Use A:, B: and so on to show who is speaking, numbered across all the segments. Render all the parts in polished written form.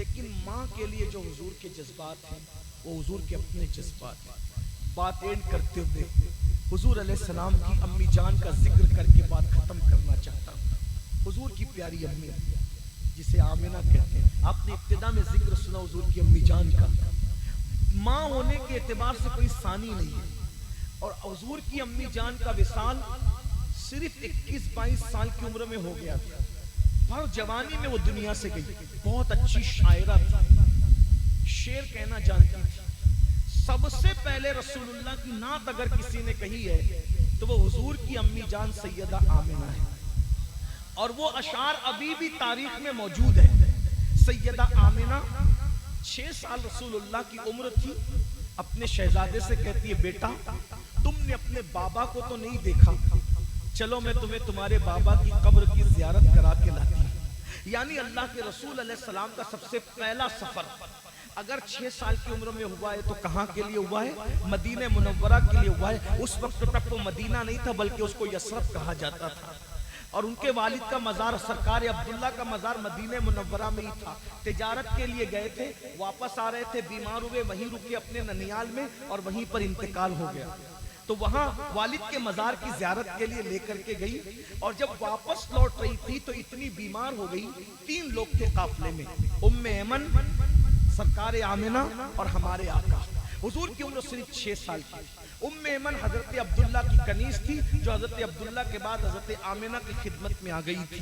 A: لیکن ماں کے لیے جو حضور کے جذبات ہیں وہ حضور کے اپنے جذبات ہیں. بات اینڈ کرتے ہوئے حضور علیہ السلام کی امی جان کا ذکر کر کے بات ختم کرنا چاہتا ہوں. حضور کی پیاری امی جسے آمنہ کہتے ہیں, آپ نے ابتدا میں ذکر سنا حضور کی امی جان کا. ماں ہونے کے اعتبار سے کوئی ثانی نہیں ہے, اور حضور کی امی جان کا وصال صرف 21-22 سال کی عمر میں ہو گیا تھا. اور جوانی میں وہ دنیا سے گئی. بہت اچھی شاعرہ تھی, شعر کہنا جانتی تھی. سب سے پہلے رسول اللہ کی نعت اگر کسی نے کہی ہے تو وہ حضور کی امی جان سیدہ آمنہ ہے, اور وہ اشعار ابھی بھی تاریخ میں موجود ہے. سیدہ آمنہ 6 سال رسول اللہ کی عمر تھی, اپنے شہزادے سے کہتی ہے بیٹا تم نے اپنے بابا کو تو نہیں دیکھا, چلو میں تمہیں تمہارے بابا کی قبر کی زیارت کرا کے لاتی ہوں. یعنی اللہ کے رسول علیہ السلام کا سب سے پہلا سفر اگر 6 سال کی عمر میں ہوا ہے تو کہاں کے لیے ہوا ہے؟ مدینہ منورہ کے لیے ہوا ہے. اس وقت تک وہ مدینہ نہیں تھا بلکہ اس کو یثرب کہا جاتا تھا, اور ان کے والد کا مزار سرکار عبداللہ کا مزار مدینہ منورہ میں ہی تھا. تجارت کے لیے گئے تھے, واپس آ رہے تھے, بیمار ہوئے, وہیں رکے اپنے ننیال میں اور وہیں پر انتقال ہو گیا. تو وہاں والد کے مزار کی زیارت کے لیے لے کر کے گئی, اور جب واپس لوٹ رہی تھی تو اتنی بیمار ہو گئی. 3 لوگ تھے قافلے میں, ام ایمن, سرکار آمنہ اور ہمارے آقا. حضور کی عمر صرف 6 سال کی. ام ایمن حضرت عبداللہ کی کنیز تھی جو حضرت عبداللہ کے بعد حضرت آمنہ کی خدمت میں آ گئی تھی.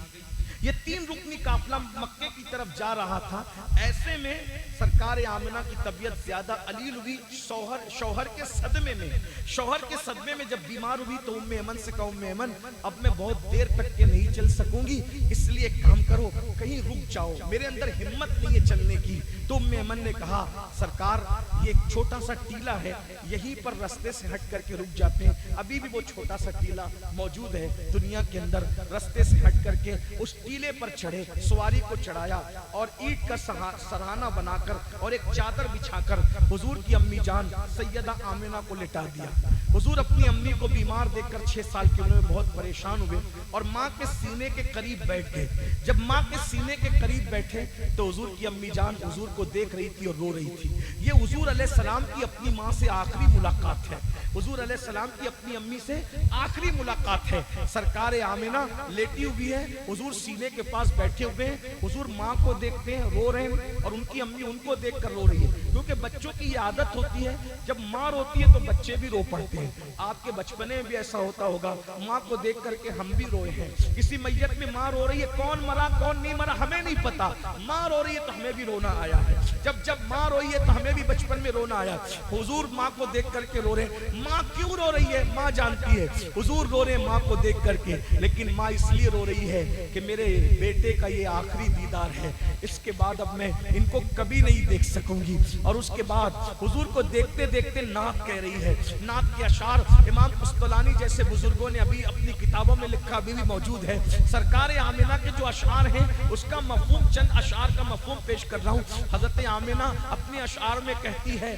A: یہ 3 رکنی قافلہ مکے کی طرف جا رہا تھا. ایسے میں سرکار آمنہ کی طبیعت زیادہ علیل ہوئی. شوہر کے صدمے میں جب بیمار ہوئی تو ام ایمن سے کہا ام ایمن اب میں بہت دیر تک کے نہیں چل سکوں گی, اس لیے ایک کام کرو کہیں رک جاؤ, میرے اندر ہمت نہیں ہے چلنے کی. تو ام ایمن نے کہا سرکار یہ ایک چھوٹا سا ٹیلا ہے, یہیں پر رستے سے ہٹ کر کے رک جاتے ہیں. ابھی بھی وہ چھوٹا سا ٹیلا موجود ہے دنیا کے اندر. رستے سے ہٹ کر کے اس ٹیلے پر چڑھے, سواری کو چڑھایا اور اینٹ کا سرہانہ بنا کر اور ایک چادر بچھا کر حضور کی امی جان سیدہ آمنہ کو لٹا دیا. حضور اپنی امی کو بیمار دیکھ کر 6 سال کی عمر میں بہت پریشان ہوئے اور ماں کے سینے کے قریب بیٹھ گئے. جب ماں کے سینے کے قریب بیٹھے تو حضور کی امی جان حضور کو دیکھ رہی تھی اور رو رہی تھی. یہ حضور علیہ السلام کی اپنی ماں سے آخری ملاقات ہے, حضور علیہ السلام کی اپنی امی سے آخری ملاقات ہے. سرکار آمنہ لیٹی ہوئی ہے, حضور سینے کے پاس بیٹھے ہوئے ہیں. حضور ماں کو دیکھتے ہیں رو رہے ہیں اور ان کی امی ان کو دیکھ کر رو رہی ہے, کیونکہ بچوں کی یہ عادت ہوتی ہے جب ماں روتی ہے تو بچے بھی رو پڑتے ہیں. آپ کے بچپنے میں بھی ایسا ہوتا ہوگا, ماں کو دیکھ کر کے ہم بھی روئے ہیں. کسی میت میں ماں رو رہی ہے, کون مرا کون نہیں مرا ہمیں نہیں پتا, ماں رو رہی ہے تو ہمیں بھی رونا آیا ہے. جب ماں روئی ہے تو ہمیں بھی بچپن میں رونا آیا. حضور ماں کو دیکھ کر کے رو رہے ہیں. ماں کیوں رو رہی ہے ماں جانتی ہے, حضور رو رہے ہیں ماں کو دیکھ کر کے, لیکن ماں اس لیے رو رہی ہے کہ میرے بیٹے کا یہ آخری دیدار ہے, اس کے بعد اب میں ان کو کبھی نہیں دیکھ سکوں گی. اور اس کے بعد حضور کو دیکھتے دیکھتے نعت کہہ رہی ہے. نعت کے اشعار امام قسطلانی جیسے بزرگوں نے ابھی اپنی کتابوں میں لکھا, ابھی بھی موجود ہے. سرکار آمنہ کے جو اشعار ہیں اس کا مفہوم, چند اشعار کا مفہوم پیش کر رہا ہوں. حضرت آمنہ اپنے اشعار میں کہتی ہے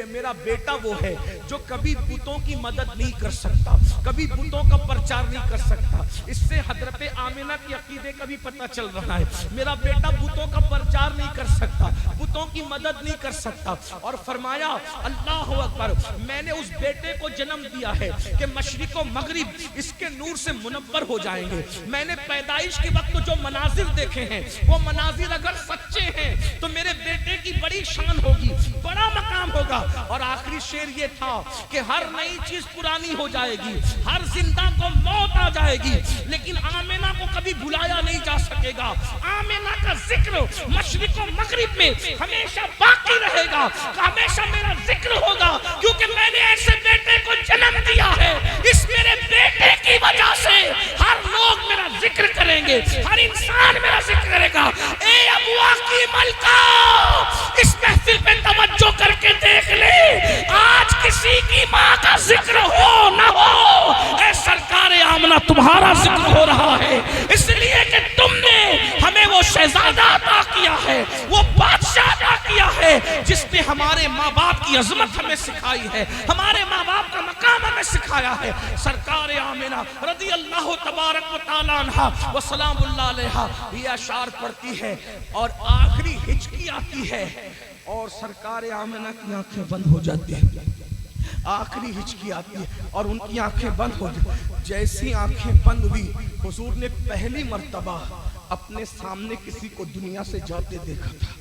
A: میرا بیٹا وہ ہے جو کبھی بتوں کی مدد نہیں کر سکتا, کبھی بتوں کا پرچار نہیں کر سکتا. اس سے حضرت آمنہ کی عقیدے کا بھی پتہ چل رہا ہے. میرا بیٹا بتوں کا پرچار نہیں کر سکتا, بتوں کی مدد نہیں کر سکتا. اور فرمایا اللہ اکبر, میں نے اس بیٹے کو جنم دیا ہے کہ مشرق و مغرب اس کے نور سے منور ہو جائیں گے. میں نے پیدائش کے وقت جو مناظر دیکھے ہیں وہ مناظر اگر سچے ہیں تو میرے بیٹے کی بڑی شان ہوگی, بڑا مقام ہوگا. اور آخری شعر یہ تھا کہ ہر نئی چیز پرانی ہو جائے گی, ہر زندہ کو موت آ جائے گی, لیکن آمنہ کو کبھی بھلایا نہیں جا سکے گا. آمنہ کا ذکر مشرق و مغرب میں ہمیشہ باقی رہے گا, ہمیشہ میرا ذکر ہوگا, کیونکہ میں نے ایسے بیٹے کو جنم دیا ہے. اس میرے بیٹے کی وجہ سے ہر لوگ میرا ذکر کریں گے, ہر انسان میرا ذکر کرے گا. اے ابوا کی ملکہ, اس محفل پہ توجہ کر کے دیکھ لے, آج کسی کی ماں کا ذکر ہو نہ ہو, اے سرکار آمنہ تمہارا ذکر ہو رہا ہے, اس لیے کہ تم نے ہمیں وہ شہزادہ عطا کیا ہے, وہ بادشاہ عطا کیا ہے جس نے ہمارے ماں باپ کی عظمت ہمیں سکھائی ہے, ہمارے ماں باپ کا مقام ہمیں سکھایا ہے. سرکار آمنہ رضی اللہ تبارک و تعالی عنہ و سلام اللہ علیہا یہ اشعار پڑھتی ہے, اور آخری ہچکی آتی ہے اور سرکار آمنہ کی آنکھیں بند ہو جاتی ہیں. آخری ہچکی آتی ہے اور ان کی آنکھیں بند ہو جاتی. جیسی آنکھیں بند ہوئی حضور نے پہلی مرتبہ اپنے سامنے کسی کو دنیا سے جاتے دیکھا تھا.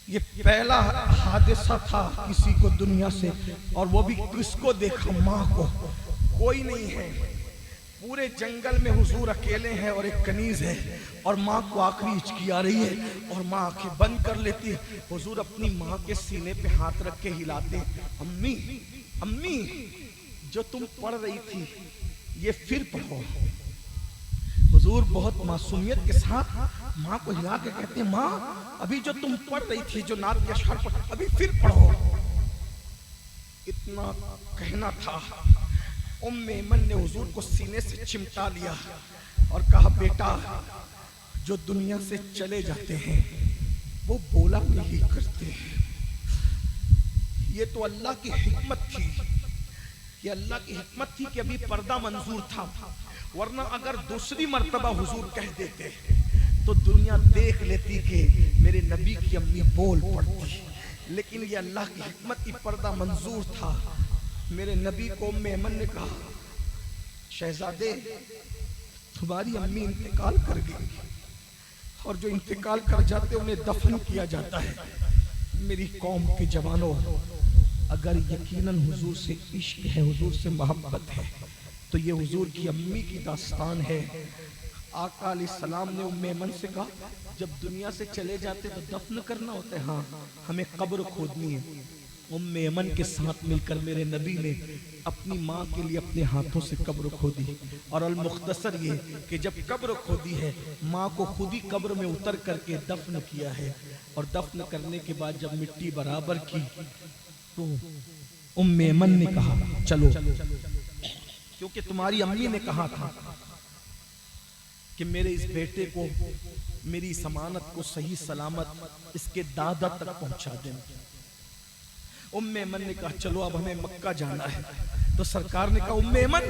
A: یہ پہلا حادثہ تھا کسی کو دنیا سے, اور وہ بھی کس کو دیکھا؟ ماں کو. کوئی نہیں ہے, پورے جنگل میں حضور اکیلے ہیں اور ایک کنیز ہے, اور ماں کو آخری ہچکی آ رہی ہے اور ماں آنکھیں بند کر لیتی ہے. حضور اپنی ماں کے سینے پہ ہاتھ رکھ کے ہلاتے ہیں, امی امی جو تم پڑھ رہی تھی یہ پھر پڑھو. حضور بہت معصومیت کے ساتھ ماں کو ہلا کے کہتے ہیں, ماں ابھی جو تم پڑھ رہی تھی, جو نعت کے اشعار پڑھ, ابھی پھر پڑھو. اتنا کہنا تھا, ام ایمن نے حضور کو سینے سے چمٹا لیا اور کہا, بیٹا جو دنیا سے چلے جاتے ہیں وہ بولا نہیں کرتے. یہ تو اللہ کی حکمت تھی, یہ اللہ کی حکمت تھی کہ ابھی پردہ منظور تھا, ورنہ اگر دوسری مرتبہ حضور کہہ دیتے تو دنیا دیکھ لیتی کہ میرے نبی کی امی بول پڑتی. لیکن یہ اللہ کی حکمت کی پردہ منظور تھا. میرے نبی کو ام ایمن نے کہا, شہزادے تمہاری امی انتقال کر گئی, اور جو انتقال کر جاتے انہیں دفن کیا جاتا ہے. میری قوم کے جوانوں, اگر یقیناً حضور سے عشق ہے, حضور سے محبت ہے, تو یہ حضور کی امی کی داستان ہے. آقا علیہ السلام نے ام ایمن سے کہا, جب دنیا سے چلے جاتے تو دفن کرنا ہوتا ہے, ہاں ہمیں قبر کھودنی ہے. ام ایمن کے ساتھ مل کر میرے نبی نے اپنی ماں کے لیے اپنے ہاتھوں سے قبر کھودی. اور المختصر یہ کہ جب قبر کھودی ہے, ماں کو خود ہی قبر میں اتر کر کے دفن کیا ہے, اور دفن کرنے کے بعد جب مٹی برابر کی تو ام ایمن نے کہا, چلو, کیونکہ تمہاری امی نے کہا تھا کہ میرے اس بیٹے کو, میری ضمانت کو صحیح سلامت اس کے دادا تک پہنچا دیں. ام ایمن نے کہا, چلو اب ہمیں مکہ جانا ہے. تو سرکار نے کہا, ام ایمن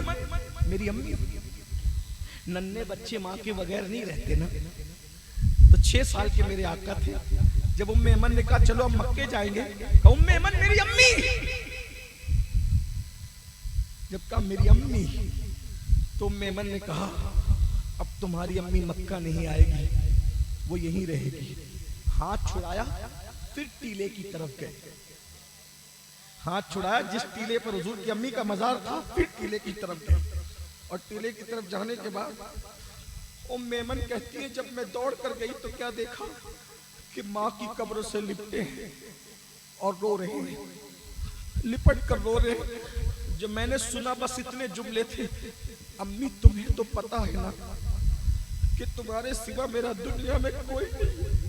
A: میری امی, ننھے بچے ماں کے بغیر نہیں رہتے نا. تو 6 سال کے میرے آقا تھے. جب ام ایمن نے کہا چلو ہم مکے جائیں گے, کہا ام ایمن میری امی. جب کہا میری امی, تو ام ایمن نے کہا, اب تمہاری امی مکہ نہیں آئے گی, وہ یہیں رہے گی. ہاتھ چھڑایا, پھر ٹیلے کی طرف گئے. ہاتھ چھڑایا, جس ٹیلے پر حضور کی امی کا مزار تھا, پھر ٹیلے کی طرف گئے. اور ٹیلے کی طرف جانے کے بعد ام ایمن کہتی ہے, جب میں دوڑ کر گئی تو کیا دیکھا کہ ماں کی قبر سے لپٹے ہیں اور رو رہے ہیں, لپٹ کر رو رہے ہیں. جو میں نے سنا بس اتنے جملے تھے, امی تمہیں تو پتا ہے نا کہ تمہارے سوا میرا دنیا میں کوئی نہیں,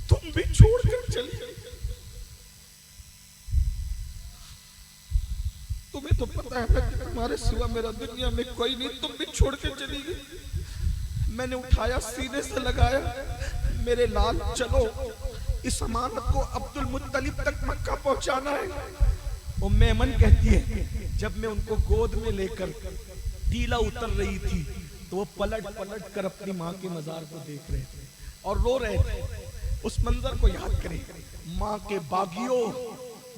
A: تم بھی چھوڑ کر چلی گئی. تمہیں تو پتا ہے کہ تمہارے سوا میرا دنیا میں کوئی نہیں, تم بھی چھوڑ کے چلی گئی. میں نے اٹھایا, سینے سے لگایا, میرے لال چلو, اس امانت کو عبد المطلب تک مکہ پہنچانا ہے. ام ایمن کہتی ہے, جب میں ان کو گود میں لے کر ٹیلا اتر رہی تھی تو وہ پلٹ پلٹ کر اپنی ماں کے مزار کو دیکھ رہے تھے اور رو رہے تھے. اس منظر کو یاد کریں, ماں کے باغیوں,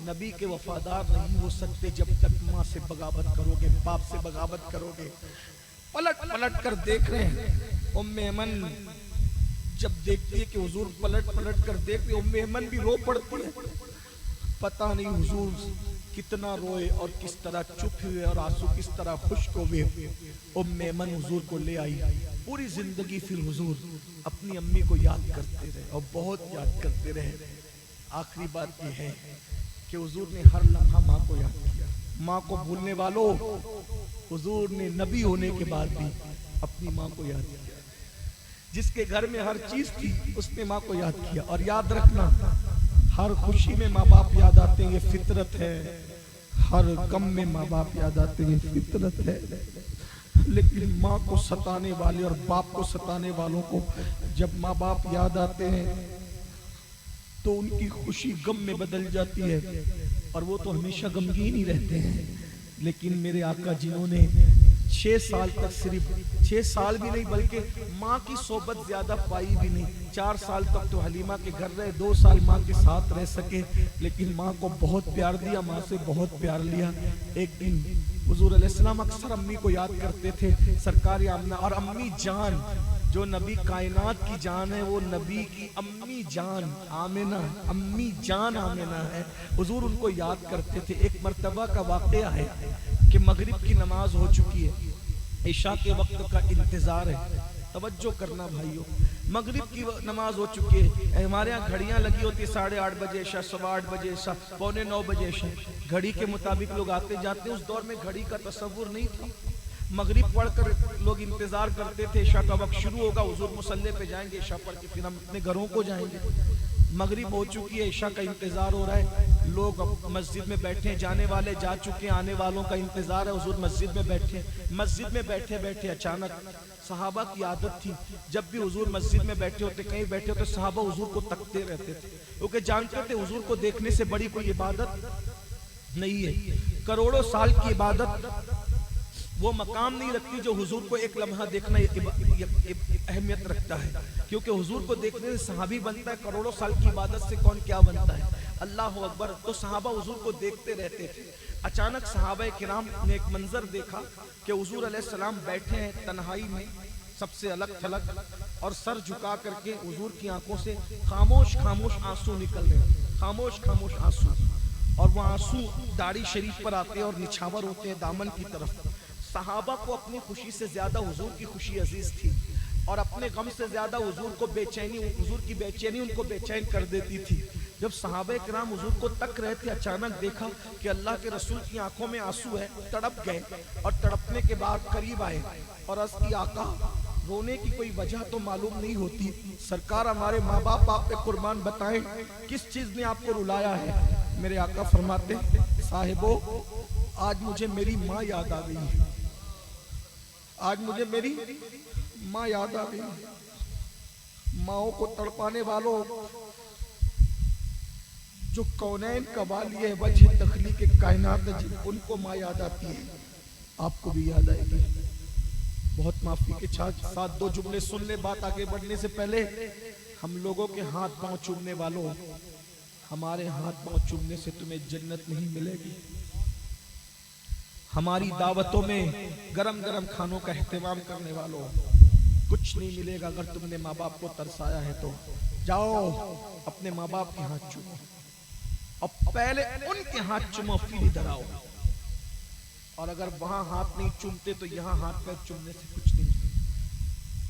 A: نبی کے وفادار نہیں ہو سکتے جب تک ماں سے بغاوت کرو گے, باپ سے بغاوت کرو گے. پلٹ پلٹ کر دیکھ رہے ہیں. ام ایمن جب دیکھتی ہے کہ حضور پلٹ پلٹ کر دیکھ رہے, ام ایمن بھی رو پڑتی ہے. پتہ نہیں حضور کتنا روئے اور کس طرح چپ ہوئے اور آنسو کس طرح خشک ہوئے. ام ایمن حضور کو لے آئی. پوری زندگی پھر حضور اپنی امی کو یاد کرتے رہے اور بہت یاد کرتے رہے. آخری بات یہ ہے کہ حضور نے ہر لمحہ ماں کو یاد کیا. ماں کو بھولنے والوں, حضور نے نبی ہونے کے بعد بھی اپنی ماں کو یاد کیا. جس کے گھر میں ہر چیز تھی اس نے ماں کو یاد کیا. اور یاد رکھنا, ہر خوشی میں ماں باپ یاد آتے ہیں, یہ فطرت ہے. ہر غم میں ماں باپ یاد آتے ہیں, یہ فطرت ہے. لیکن ماں کو ستانے والے اور باپ کو ستانے والوں کو جب ماں باپ یاد آتے ہیں تو ان کی خوشی غم میں بدل جاتی ہے, اور وہ تو ہمیشہ غمگین ہی رہتے ہیں. لیکن میرے آقا جنہوں نے 6 سال تک صرف 6 سال بھی نہیں بلکہ ماں کی صحبت زیادہ پائی بھی نہیں. 4 سال تک تو حلیمہ کے گھر رہے, 2 سال ماں کے ساتھ رہ سکے, لیکن ماں کو بہت پیار دیا, ماں سے بہت پیار لیا. ایک دن حضور علیہ السلام اکثر امی کو یاد کرتے تھے, سرکار آمنہ, اور امی جان جو نبی کائنات کی جان ہے وہ نبی کی امی جان آمنہ, امی جان آمنہ ہے. حضور ان کو یاد کرتے تھے. ایک مرتبہ کا واقعہ ہے کہ مغرب کی نماز ہو چکی ہے, عشاء کے وقت کا انتظار ہے. توجہ کرنا بھائیو, مغرب کی نماز ہو چکی ہے. ہمارے ہاں گھڑیاں لگی ہوتی 8:30 بجے عشاء, 8:15 بجے عشاء, 8:45 بجے عشاء. گھڑی کے مطابق لوگ آتے جاتے. اس دور میں گھڑی کا تصور نہیں تھا. مغرب پڑھ کر لوگ انتظار کرتے تھے, عشاء کا وقت شروع ہوگا, حضور مصلی پہ جائیں گے, عشاء پڑھ کے پھر ہم اپنے گھروں کو جائیں گے. مغرب ہو چکی ہے, عشاء کا انتظار ہو رہا ہے. لوگ مسجد میں بیٹھے, جانے والے جا چکے, آنے والوں کا انتظار ہے. حضور مسجد میں بیٹھے. مسجد میں بیٹھے بیٹھے اچانک صحابہ کی عادت تھی, جب بھی حضور مسجد میں بیٹھے ہوتے, کہیں بیٹھے ہوتے, صحابہ حضور کو تکتے رہتے تھے, کیونکہ جانتے تھے حضور کو دیکھنے سے بڑی کوئی عبادت نہیں ہے. کروڑوں سال کی عبادت وہ مقام نہیں رکھتی جو حضور کو ایک لمحہ دیکھنا اہمیت رکھتا ہے, کیونکہ حضور کو دیکھنے سے صحابی بنتا ہے. کروڑوں سال کی عبادت سے کون کیا بنتا ہے, اللہ اکبر. تو صحابہ حضور کو دیکھتے رہتے تھے. اچانک صحابہ کرام نے ایک منظر دیکھا کہ حضور علیہ السلام بیٹھے ہیں تنہائی میں, سب سے الگ تھلگ, اور سر جھکا کر کے حضور کی آنکھوں سے خاموش خاموش آنسو نکل رہے ہیں, خاموش خاموش آنسو. اور وہ آنسو داڑھی شریف پر آتے ہیں اور نچھاور ہوتے ہیں دامن کی طرف. صحابہ کو اپنی خوشی سے زیادہ حضور کی خوشی عزیز تھی, اور اپنے غم سے زیادہ حضور کو بے چینی, حضور کی بے چینی ان کو بے چین کر دیتی تھی. جب صحابہ کرام حضور کو تک رہے تھے, اچانک دیکھا کہ اللہ کے رسول کی آنکھوں میں آنسو ہے. تڑپ گئے, اور تڑپنے کے بعد قریب آئے اور عرض کی, آقا رونے کی کوئی وجہ تو معلوم نہیں ہوتی, سرکار ہمارے ماں باپ آپ پہ قربان, بتائیں کس چیز نے آپ کو رلایا ہے. میرے آقا فرماتے, صاحبو آج مجھے میری ماں یاد آ گئی, آج مجھے میری ماں یاد آ گئی. ماؤں کو تڑپانے والوں, جو کونین کا والی ہے, وجہ تخلیق کائنات ہے, ان کو ماں یاد آتی ہے, آپ کو بھی یاد آئے گی. بہت معافی کے ساتھ 2 جملے سن لے, بات آگے بڑھنے سے پہلے. ہم لوگوں کے ہاتھ پاؤں چومنے والوں, ہمارے ہاتھ پاؤں چومنے سے تمہیں جنت نہیں ملے گی. ہماری دعوتوں میں گرم گرم کھانوں کا اہتمام کرنے والوں, کچھ نہیں ملے گا اگر تم نے ماں باپ کو ترسایا ہے. تو جاؤ اپنے ماں باپ کے ہاتھ چومو, اور پہلے ان کے ہاتھ چومو, پھر ادھر آؤ. اور اگر وہاں ہاتھ نہیں چومتے تو یہاں ہاتھ پیر چومنے سے کچھ نہیں.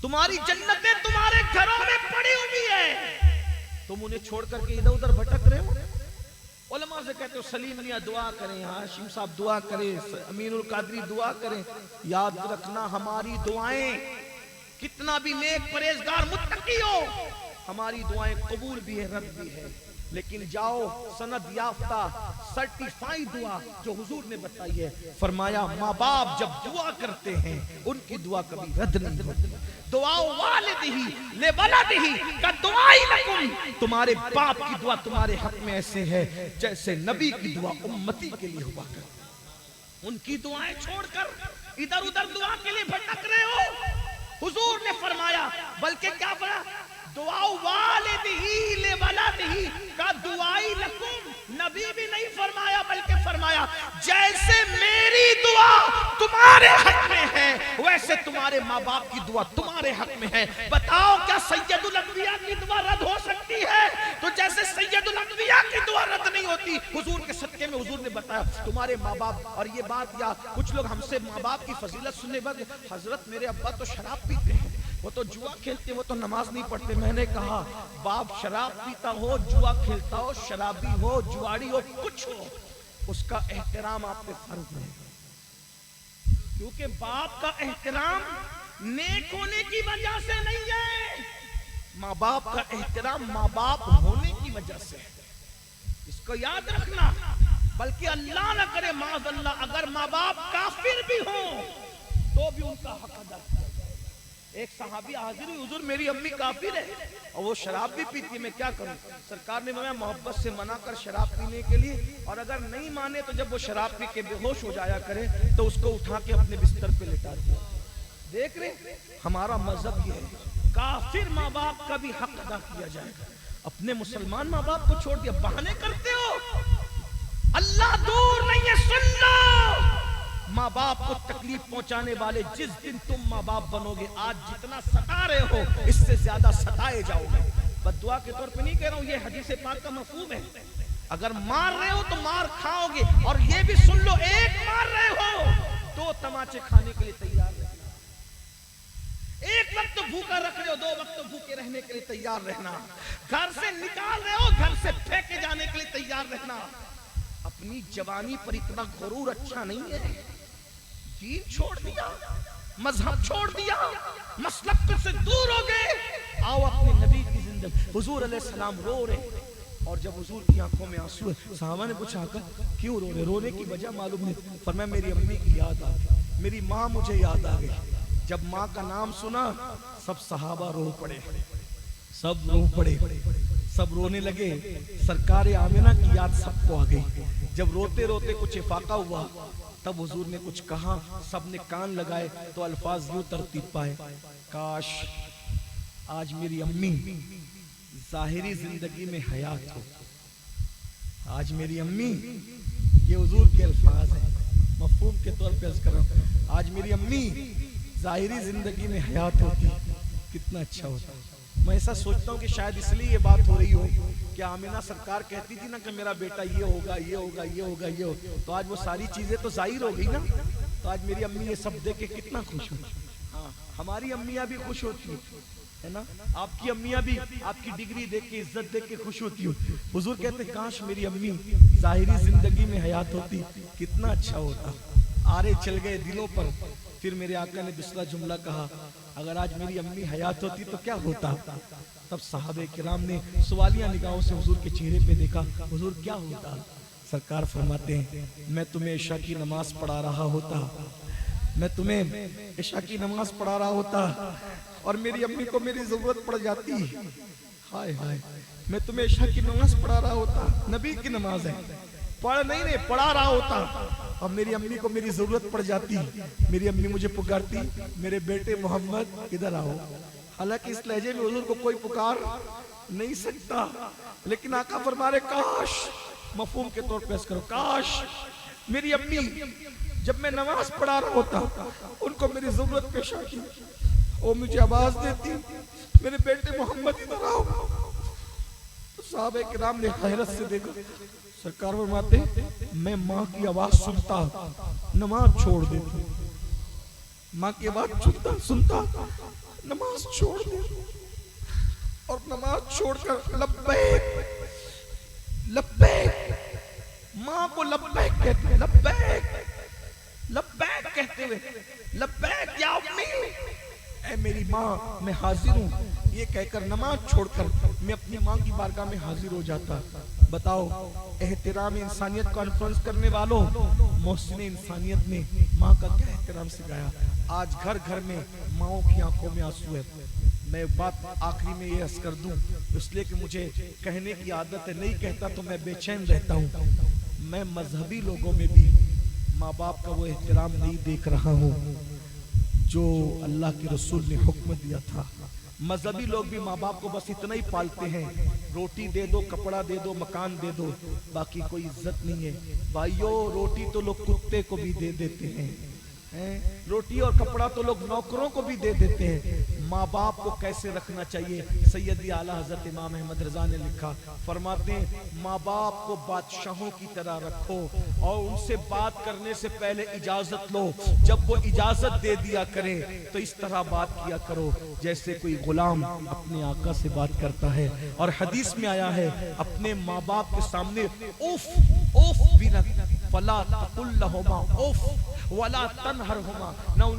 A: تمہاری جنتیں تمہارے گھروں میں پڑی ہوئی ہے, تم انہیں چھوڑ کر کے ادھر ادھر بھٹک رہے ہو. علماء سے کہتے ہو سلیم میاں دعا کریں, ہاشم صاحب دعا کریں, امین القادری دعا کریں. یاد رکھنا ہماری دعائیں, کتنا بھی نیک پرہیزگار متقی ہو, ہماری دعائیں قبول بھی ہے, رد بھی ہے. لیکن جاؤ سند یافتہ سرٹیفائی دعا جو حضور نے بتائی ہے, فرمایا ماں باپ جب دعا کرتے ہیں ان کی دعا کبھی رد نہیں ہوتی. دعا والدہی لولدہی کا دعائی لکم, تمہارے باپ کی دعا تمہارے حق میں ایسے ہے جیسے نبی کی دعا امتی کے لیے ہوا کرتی. ان کی دعائیں چھوڑ کر ادھر ادھر دعا کے لیے بھٹک رہے ہو. حضور نے فرمایا, بلکہ کیا فرمایا, دعا والدہی لولدہی کا دعائی لکم. نبی بھی نہیں فرمایا بلکہ فرمایا جیسے میری دعا تمہارے حق میں ہے ویسے تمہارے ماں باپ کی دعا تمہارے حق میں ہے. بتاؤ کیا سید الانبیاء کی دعا رد ہو سکتی ہے؟ تو جیسے سید الانبیاء کی دعا رد نہیں ہوتی, حضور کے صدقے میں حضور نے بتایا تمہارے ماں باپ. اور یہ بات, یا کچھ لوگ ہم سے ماں باپ کی فضیلت سننے بعد, حضرت میرے ابا تو شراب پیتے ہیں, وہ تو جوا کھیلتے, وہ تو نماز نہیں پڑھتے. میں نے کہا باپ شراب پیتا ہو, جوا کھیلتا ہو, شرابی ہو, جواڑی ہو, کچھ ہو, اس کا احترام آپ پہ فرض ہے, کیونکہ باپ کا احترام نیک ہونے کی وجہ سے نہیں ہے, ماں باپ کا احترام ماں باپ ہونے کی وجہ سے ہے. اس کو یاد رکھنا. بلکہ اللہ نہ کرے معاذ اللہ, اگر ماں باپ کافر بھی ہوں تو بھی ان کا حق ادا کیا جائے. ایک صحابی حاضر ہوئی، حضور میری امی کافر ہے اور وہ شراب بھی پیتی ہے، میں کیا کروں؟ سرکار نے فرمایا محبت سے منع کر شراب پینے کے لیے، اور اگر نہیں مانے تو جب وہ شراب پی کے بے ہوش ہو جایا کرے تو اس کو اٹھا کے اپنے بستر پہ لٹا دیا۔ دیکھ رہے ہمارا مذہب یہ ہے، کافر ماں باپ کا بھی حق ادا کیا جائے گا۔ اپنے مسلمان ماں باپ کو چھوڑ دیا، بہانے کرتے ہو، اللہ دور نہیں ہے، سن لو۔ ماں باپ کو تکلیف پہنچانے والے جس دن تم ماں باپ بنو گے، آج جتنا ستا رہے ہو اس سے زیادہ ستائے جاؤ گے۔ بد دعا کے طور پہ نہیں کہہ رہا ہوں، یہ حدیث پاک کا مفہوم ہے۔ اگر مار رہے ہو تو مار کھاؤ گے، اور یہ بھی سن لو، ایک مار رہے ہو 2 تماچے کھانے کے لیے تیار رہنا۔ ایک وقت تو بھوکا رکھ رہے ہو، 2 وقت تو بھوکے رہنے کے لیے تیار رہنا۔ گھر سے نکال رہے ہو، گھر سے پھینکے جانے کے لیے تیار رہنا۔ اپنی جوانی پر اتنا غرور اچھا نہیں ہے۔ دین چھوڑ دیا، مذہب چھوڑ دیا، مسلک سے دور ہو گئے، آؤ اپنے نبی کی زندگی۔ حضور علیہ السلام رو رہے، اور جب حضور کی آنکھوں میں آنسو ہے، صحابہ نے پوچھا کہ کیوں رو رہے؟ رونے کی وجہ معلوم نہیں۔ فرمایا میری امی کی یاد آ گئی، میری ماں مجھے یاد آ گئی۔ جب ماں کا نام سنا سب صحابہ رو پڑے، سب رو پڑے، سب رونے لگے۔ سرکار آمنہ کی یاد سب کو آ گئی۔ جب روتے روتے کچھ افاقہ ہوا تب حضور نے کچھ کہا، سب نے کان لگائے تو الفاظ یوں ترتیب پائے، کاش آج میری امی ظاہری زندگی میں حیات ہو۔ آج میری امی، یہ حضور کے الفاظ ہیں، مفہوم کے طور پہ عرض کر رہا ہوں، آج میری امی ظاہری زندگی میں حیات ہوتی کتنا اچھا ہوتا۔ میں ایسا سوچتا ہوں کہ شاید اس لیے یہ بات ہو رہی ہو کہ آمنہ سرکار کہتی تھی نا کہ میرا بیٹا یہ ہوگا، یہ ہوگا، یہ ہوگا، یہ ہوگا، تو آج وہ ساری چیزیں تو ظاہر ہو گئی نا۔ تو آج میری امی یہ سب دیکھ کے کتنا خوش ہوئی۔ ہاں، ہماری امیاں بھی خوش ہوتی ہے نا، آپ کی امیاں بھی آپ کی ڈگری دیکھ کے، عزت دیکھ کے خوش ہوتی ہو۔ حضور کہتے کاش میری امی ظاہری زندگی میں حیات ہوتی کتنا اچھا ہوتا۔ آرے چل گئے دلوں پر۔ پھر میرے آقا نے دوسرا جملہ کہا، اگر آج میری امی حیات ہوتی تو کیا ہوتا؟ تب صحابہ کرام نے سوالیہ نگاہوں سے حضور کے چہرے پہ دیکھا، حضور کیا ہوتا؟ سرکار فرماتے ہیں میں تمہیں عشاء کی نماز پڑھا رہا ہوتا، میں تمہیں عشاء کی نماز پڑھا رہا ہوتا اور میری امی کو میری ضرورت پڑ جاتی، ہائے ہائے، میں تمہیں عشاء کی نماز پڑھا رہا ہوتا، نبی کی نماز ہے، پڑھ نہیں پڑھا رہا ہوتا، اور میری امی کو میری ضرورت پڑ جاتی، میری امی مجھے پکارتی میرے بیٹے محمد ادھر آؤ۔ حالانکہ اس لہجے میں حضور کو کوئی پکار نہیں سکتا، لیکن آقا فرما رہے کاش، مفہوم کے طور پہ اس کرو، کاش میری امی جب میں نماز پڑھا رہا ہوتا ان کو میری ضرورت پیش آتی، وہ مجھے آواز دیتی میرے بیٹے محمد ادھر آؤ۔ صحابہ کرام نے حیرت سے دیکھا، سرکار فرماتے میں ماں کی آواز سنتا نماز چھوڑ دیتا، ماں کی آواز سنتا نماز چھوڑ دیتا، اور نماز چھوڑ کر لبیک لبیک، ماں کو لبیک کہتے ہیں، لبیک لبیک کہتے ہوئے، لبیک یا امی، اے میری ماں میں حاضر ہوں، یہ کہہ کر نماز چھوڑ کر میں اپنی ماں کی بارگاہ میں حاضر ہو جاتا۔ بتاؤ احترام انسانیت کانفرنس کرنے والوں، محسن انسانیت نے ماں کا کیا احترام سکھایا۔ آج گھر گھر میں ماؤں کی آنکھوں میں آنسو ہے۔ میں بات آخری میں یہ عرض کر دوں، اس لیے کہ مجھے کہنے کی عادت ہے، نہیں کہتا تو میں بے چین رہتا ہوں۔ میں مذہبی لوگوں میں بھی ماں باپ کا وہ احترام نہیں دیکھ رہا ہوں جو اللہ کے رسول نے حکم دیا تھا۔ مذہبی لوگ بھی ماں باپ کو بس اتنا ہی پالتے ہیں، روٹی دے دو، کپڑا دے دو، مکان دے دو، باقی کوئی عزت نہیں ہے۔ بھائیو روٹی تو لوگ کتے کو بھی دے دیتے ہیں، روٹی اور کپڑا تو لوگ نوکروں کو بھی دے دیتے ہیں۔ ماں باپ کو کیسے رکھنا چاہیے؟ سیدی اعلیٰ حضرت امام احمد رضا نے لکھا، فرماتے ہیں ماں باپ کو بادشاہوں کی طرح رکھو اور ان سے بات کرنے سے پہلے اجازت لو، جب وہ اجازت دے دیا کریں تو اس طرح بات کیا کرو جیسے کوئی غلام اپنے آقا سے بات کرتا ہے۔ اور حدیث میں آیا ہے اپنے ماں باپ کے سامنے اوف اوف بھی نہ، فلا تقل لہما اوف ولا تنہرہما، نہ ان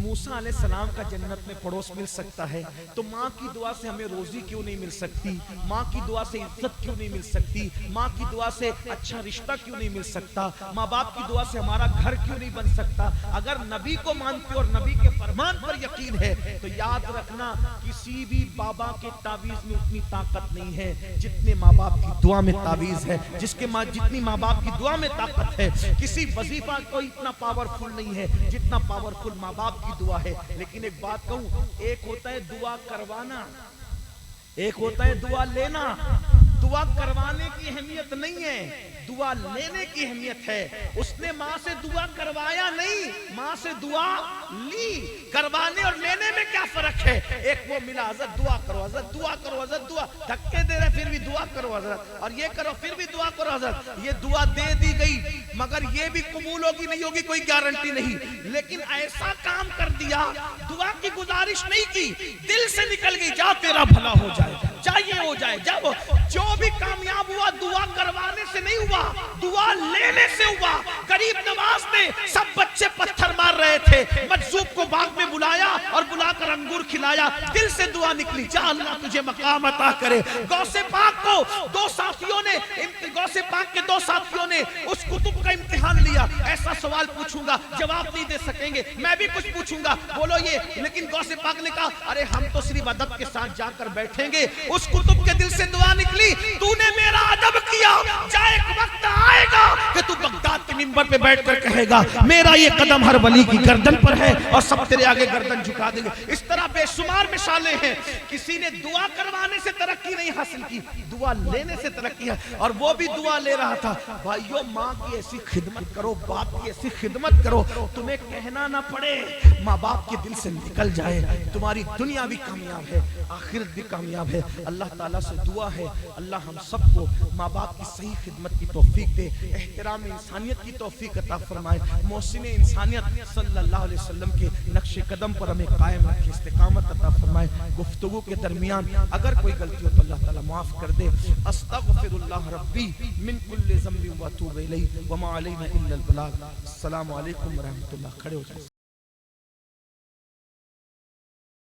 A: موسیٰ علیہ السلام کا جنت میں پڑوس مل سکتا ہے تو ماں کی دعا سے ہمیں روزی کیوں نہیں مل سکتی؟ ماں کی دعا سے عزت کیوں نہیں مل سکتی؟ ماں کی دعا سے اچھا رشتہ کیوں نہیں مل سکتا؟ ماں باپ کی دعا سے ہمارا گھر کیوں نہیں بن سکتا؟ اگر نبی کو مانتے اور نبی کے فرمان پر یقین ہے تو یاد رکھنا کسی بھی بابا کے تعویذ میں اتنی طاقت نہیں ہے جتنے ماں باپ کی دعا میں تعویذ ہے، جتنی ماں باپ کی دعا میں طاقت ہے۔ کسی وظیفہ کوئی اتنا پاورفل نہیں ہے جتنا پاورفل ماں باپ کی دعا ہے۔ لیکن ایک بات کہوں، ایک ہوتا ہے دعا کروانا، ایک ہوتا ہے دعا لینا۔ دعا کروانے کی اہمیت نہیں ہے، دعا لینے کی اہمیت ہے۔ اس نے ماں سے دعا کروایا نہیں، ماں سے دعا لی۔ کروانے اور لینے میں کیا فرق ہے؟ ایک وہ ملا، حضرت دعا کرو، حضرت دعا کرو، حضرت دعا، دھکے دے رہے پھر بھی دعا کرو حضرت، اور یہ کرو پھر بھی دعا کرو حضرت۔ یہ دعا دے دی گئی مگر یہ بھی قبول ہوگی نہیں ہوگی کوئی گارنٹی نہیں۔ لیکن ایسا کام کر دیا، دعا کی گزارش نہیں کی، دل سے نکل گئی، جا تیرا بھلا ہو جائے، چاہیے ہو جائے، جب جو بھی کامیاب ہوا دعا کروانے سے نہیں ہوا، دعا لینے سے ہوا۔ غریب نواز نے سب بچے پتھر مار رہے تھے، مجذوب کو باغ میں بلایا اور بلا کر انگور کھلایا، دل سے دعا نکلی، جا اللہ تجھے مقام عطا کرے۔ غوث پاک کو غوث پاک کے دو ساتھیوں نے اس کتب کا امتحان لیا۔ ایسا سوال پوچھوں گا جواب نہیں دے سکیں گے، میں بھی کچھ پوچھوں گا بولو یہ، لیکن غوث پاک نے کہا ارے ہم تو صرف ادب کے ساتھ جا کر بیٹھیں گے۔ اس کتب کے دل سے دعا نکلی، تو نے میرا ادب کیا، جا ایک وقت آئے گا کہ تو بغداد کے منبر پہ بیٹھ کر کہے گا میرا یہ قدم ہر ولی کی گردن پر ہے اور سب تیرے آگے گردن جھکا دیں گے۔ اس طرح بے شمار مثالیں ہیں۔ کسی نے دعا کروانے سے ترقی نہیں حاصل کی، دعا لینے سے ترقی ہے، اور وہ بھی دعا لے رہا تھا۔ بھائیو، ماں کی ایسی خدمت کرو، باپ کی ایسی خدمت کرو، تمہیں کہنا نہ پڑے، ماں باپ کے دل سے نکل جائے، تمہاری دنیا بھی کامیاب ہے، آخرت بھی کامیاب ہے۔ اللہ تعالیٰ سے دعا ہے اللہ ہم سب کو ماں باپ کی صحیح خدمت کی توفیق دے، احترام انسانیت کی توفیق عطا فرمائے، محسن انسانیت صلی اللہ علیہ وسلم کے نقش قدم پر ہمیں قائم رکھے، استقامت عطا فرمائے۔ گفتگو کے درمیان اگر کوئی غلطی ہو تو اللہ تعالیٰ معاف کر دے۔ استغفر اللہ ربی من کل ذنب واتوب الیہ وما علینا الا البلاغ۔ السلام علیکم ورحمۃ اللہ۔ کھڑے ہو جائیں۔